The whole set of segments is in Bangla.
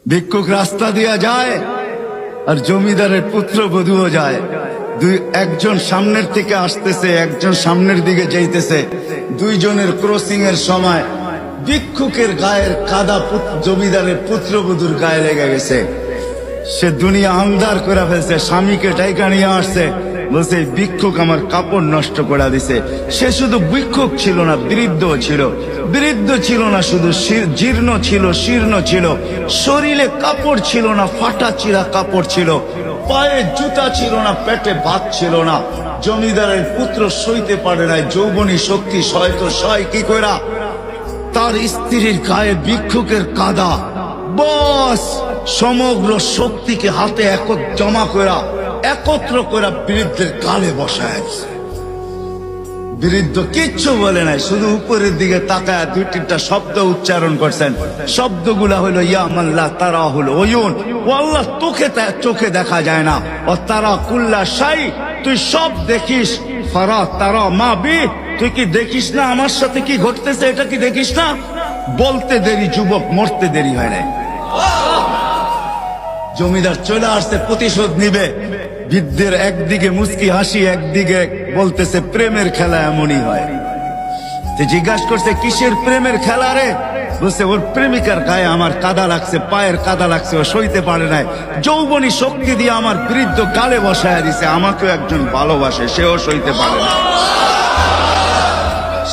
ভিক্ষুক রাস্তা দিয়া যায় আর জমিদারের পুত্রবধূও যায়। একজন সামনের থেকে আসতেছে, একজন সামনের দিকে যাইতেছে। দুইজনের ক্রসিং এর সময় ভিক্ষুকের গায়ের কাদা জমিদারের পুত্রবধূর গায়ে লেগে গেছে। সে দুনিয়া আন্ধার করে ফেলছে, স্বামীকে টাইকা নিয়ে আসছে, বলছে ভিক্ষুক আমার কাপড় নষ্ট করে দিছে। সে শুধু ভিক্ষুক ছিল না, বৃদ্ধ ছিল। বৃদ্ধ ছিল না শুধু, জীর্ণ ছিল, শীর্ণ ছিল। শরীরে কাপড় ছিল না, ফাটা চিরা কাপড় ছিল। পায়ে জুতা ছিল না, পেটে ভাত ছিল না। জমিদারের পুত্র সইতে পারে নাই, যৌবনী শক্তি সয় তো সয় কি কইরা। তার স্ত্রীর গায়ে ভিক্ষুকের কাদা, বস সমগ্র শক্তিকে হাতে জমা করা, একত্র করা বৃদ্ধের গালে বসায়। বৃদ্ধ কিচ্ছু বলে নাই, শুধু উপরের দিকে তাকায় দুই তিনটা শব্দ উচ্চারণ করছেন। শব্দগুলা হলো ইয়া মাল্লাহ তারা হলো ওয়ুন, ও আল্লাহ তোকে চোখে দেখা যায় না। ও তারা কুল্লা শাই, তুই সব দেখিস। ফারা তারা মা বি, তুই কি দেখিস না আমার সাথে কি ঘটতেছে, এটা কি দেখিস না? বলতে দেরি যুবক, মরতে দেরি হয় নাই। জমিদার চলে আসছে, প্রতিশোধ নিবে। বৃদ্ধের একদিকে মুস্কি হাসি, একদিকে বলতেছে প্রেমের খেলা এমনই হয়। জিজ্ঞাসা করছে কিসের প্রেমের খেলা রে? বলছে ওর প্রেমিকার গায়ে আমার কাদা লাগছে, পায়ের কাদা লাগছে, ও সইতে পারে নাই। যৌবনী শক্তি দিয়ে আমার বৃদ্ধ গালে বসায় দিছে। আমাকেও একজন ভালোবাসে, সেও সইতে পারে না,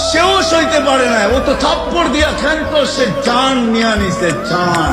সেও সইতে পারে না। ও তো থাপ্পড় দিয়া ক্ষান্ত, সে জান নিয়ে নিছে, জান।